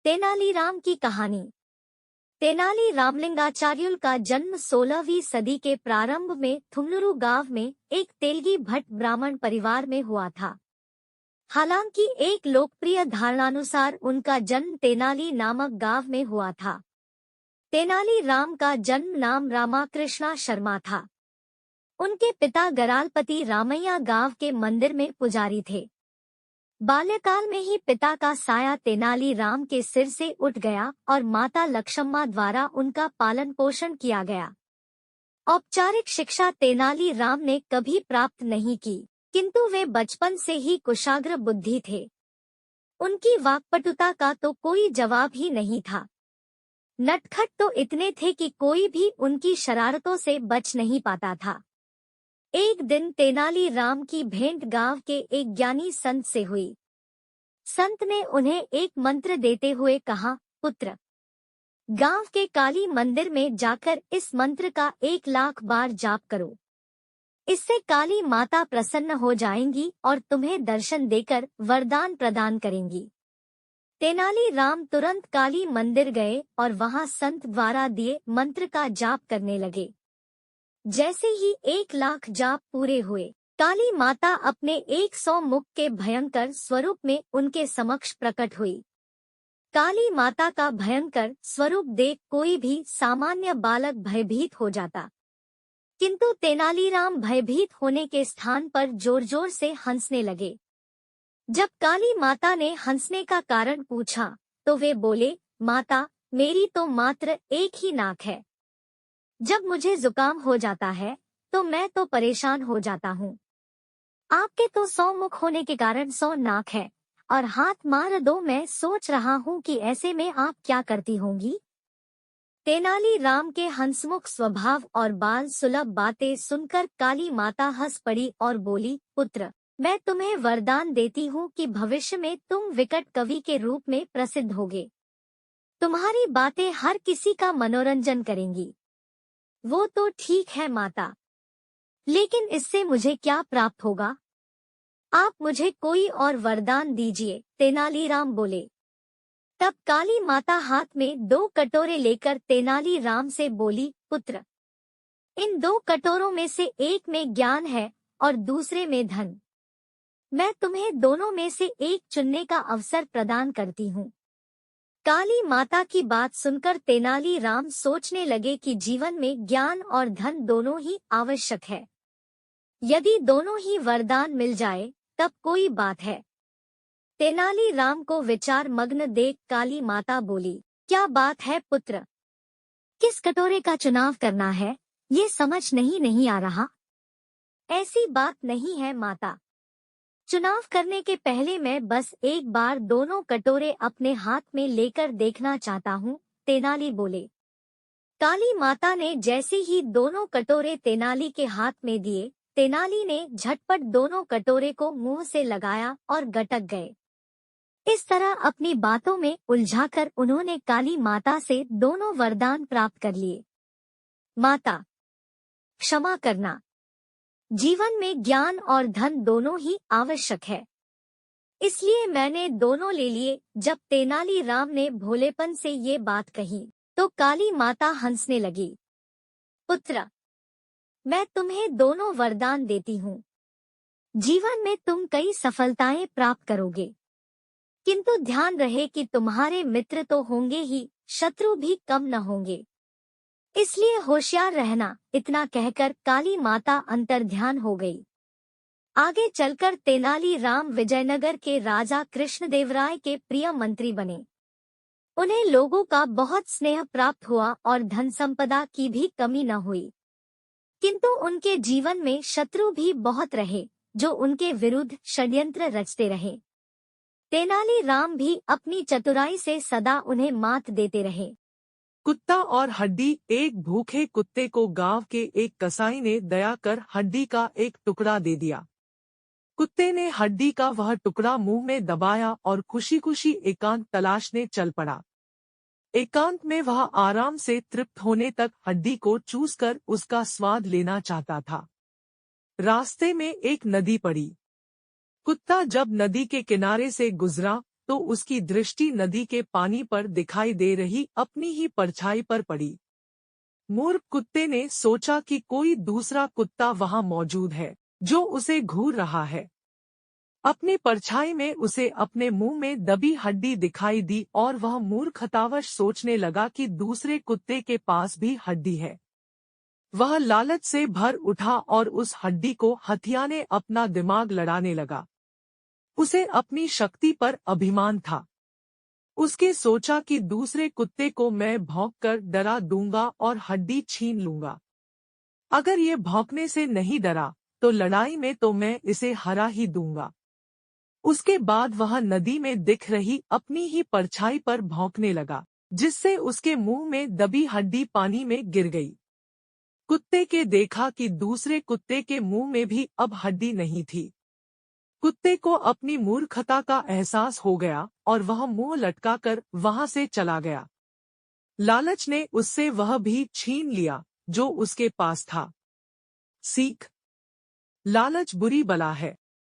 तेनालीराम की कहानी। तेनाली रामलिंगाचार्युल का जन्म 16वीं सदी के प्रारंभ में थुमलुरु गांव में एक तेलगी भट्ट ब्राह्मण परिवार में हुआ था। हालांकि एक लोकप्रिय धारणानुसार उनका जन्म तेनाली नामक गांव में हुआ था। तेनाली राम का जन्म नाम रामाकृष्णा शर्मा था। उनके पिता गरालपति रामैया गांव के मंदिर में पुजारी थे। बाल्यकाल में ही पिता का साया तेनाली राम के सिर से उठ गया और माता लक्ष्मम्मा द्वारा उनका पालन पोषण किया गया। औपचारिक शिक्षा तेनाली राम ने कभी प्राप्त नहीं की, किंतु वे बचपन से ही कुशाग्र बुद्धि थे। उनकी वाक्पटुता का तो कोई जवाब ही नहीं था। नटखट तो इतने थे कि कोई भी उनकी शरारतों से बच नहीं पाता था। एक दिन तेनाली राम की भेंट गांव के एक ज्ञानी संत से हुई। संत ने उन्हें एक मंत्र देते हुए कहा, पुत्र, गांव के काली मंदिर में जाकर इस मंत्र का 1,00,000 बार जाप करो। इससे काली माता प्रसन्न हो जाएंगी और तुम्हें दर्शन देकर वरदान प्रदान करेंगी। तेनाली राम तुरंत काली मंदिर गए और वहां संत द्वारा दिए मंत्र का जाप करने लगे। जैसे ही 1,00,000 जाप पूरे हुए, काली माता अपने 100 मुख के भयंकर स्वरूप में उनके समक्ष प्रकट हुई। काली माता का भयंकर स्वरूप देख कोई भी सामान्य बालक भयभीत हो जाता, किंतु तेनालीराम भयभीत होने के स्थान पर जोर जोर से हंसने लगे। जब काली माता ने हंसने का कारण पूछा तो वे बोले, माता, मेरी तो मात्र एक ही नाक है। जब मुझे जुकाम हो जाता है तो मैं तो परेशान हो जाता हूँ। आपके तो 100 मुख होने के कारण 100 नाक है और हाथ मार दो। मैं सोच रहा हूँ कि ऐसे में आप क्या करती होंगी। तेनाली राम के हंसमुख स्वभाव और बाल सुलभ बातें सुनकर काली माता हंस पड़ी और बोली, पुत्र, मैं तुम्हें वरदान देती हूँ कि भविष्य में तुम विकट कवि के रूप में प्रसिद्ध होगे। तुम्हारी बातें हर किसी का मनोरंजन करेंगी। वो तो ठीक है माता, लेकिन इससे मुझे क्या प्राप्त होगा? आप मुझे कोई और वरदान दीजिए, तेनालीराम बोले। तब काली माता हाथ में 2 कटोरे लेकर तेनाली राम से बोली, पुत्र, इन 2 कटोरों में से एक में ज्ञान है और दूसरे में धन। मैं तुम्हें दोनों में से एक चुनने का अवसर प्रदान करती हूँ। काली माता की बात सुनकर तेनाली राम सोचने लगे कि जीवन में ज्ञान और धन दोनों ही आवश्यक है। यदि दोनों ही वरदान मिल जाए तब कोई बात है। तेनाली राम को विचार मग्न देख काली माता बोली, क्या बात है पुत्र, किस कटोरे का चुनाव करना है ये समझ नहीं आ रहा। ऐसी बात नहीं है माता, चुनाव करने के पहले मैं बस एक बार दोनों कटोरे अपने हाथ में लेकर देखना चाहता हूँ, तेनाली बोले। काली माता ने जैसे ही दोनों कटोरे तेनाली के हाथ में दिए, तेनाली ने झटपट दोनों कटोरे को मुंह से लगाया और गटक गए। इस तरह अपनी बातों में उलझाकर उन्होंने काली माता से दोनों वरदान प्राप्त कर लिए। माता, क्षमा करना, जीवन में ज्ञान और धन दोनों ही आवश्यक है, इसलिए मैंने दोनों ले लिए। जब तेनाली राम ने भोलेपन से ये बात कही तो काली माता हंसने लगी। पुत्र, मैं तुम्हें दोनों वरदान देती हूँ। जीवन में तुम कई सफलताएं प्राप्त करोगे, किंतु ध्यान रहे कि तुम्हारे मित्र तो होंगे ही, शत्रु भी कम न होंगे, इसलिए होशियार रहना। इतना कहकर काली माता अंतर्ध्यान हो गई। आगे चलकर तेनाली राम विजयनगर के राजा कृष्णदेवराय के प्रिय मंत्री बने। उन्हें लोगों का बहुत स्नेह प्राप्त हुआ और धन संपदा की भी कमी न हुई, किंतु उनके जीवन में शत्रु भी बहुत रहे जो उनके विरुद्ध षड्यंत्र रचते रहे। तेनाली राम भी अपनी चतुराई से सदा उन्हें मात देते रहे। कुत्ता और हड्डी। एक भूखे कुत्ते को गांव के एक कसाई ने दया कर हड्डी का एक टुकड़ा दे दिया। कुत्ते ने हड्डी का वह टुकड़ा मुंह में दबाया और खुशी खुशी एकांत तलाशने चल पड़ा। एकांत में वह आराम से तृप्त होने तक हड्डी को चूसकर उसका स्वाद लेना चाहता था। रास्ते में एक नदी पड़ी। कुत्ता जब नदी के किनारे से गुजरा तो उसकी दृष्टि नदी के पानी पर दिखाई दे रही अपनी ही परछाई पर पड़ी। मूर्ख कुत्ते ने सोचा कि कोई दूसरा कुत्ता वहां मौजूद है जो उसे घूर रहा है। अपनी परछाई में उसे अपने मुंह में दबी हड्डी दिखाई दी और वह मूर्खतावश सोचने लगा कि दूसरे कुत्ते के पास भी हड्डी है। वह लालच से भर उठा और उस हड्डी को हथियाने अपना दिमाग लड़ाने लगा। उसे अपनी शक्ति पर अभिमान था। उसके सोचा कि दूसरे कुत्ते को मैं भौंककर डरा दूंगा और हड्डी छीन लूंगा। अगर ये भौंकने से नहीं डरा तो लड़ाई में तो मैं इसे हरा ही दूंगा। उसके बाद वह नदी में दिख रही अपनी ही परछाई पर भौंकने लगा, जिससे उसके मुंह में दबी हड्डी पानी में गिर गई। कुत्ते के देखा कि दूसरे कुत्ते के मुंह में भी अब हड्डी नहीं थी। कुत्ते को अपनी मूर्खता का एहसास हो गया और वह मुंह लटकाकर वहां से चला गया। लालच ने उससे वह भी छीन लिया जो उसके पास था। सीख: लालच बुरी बला है।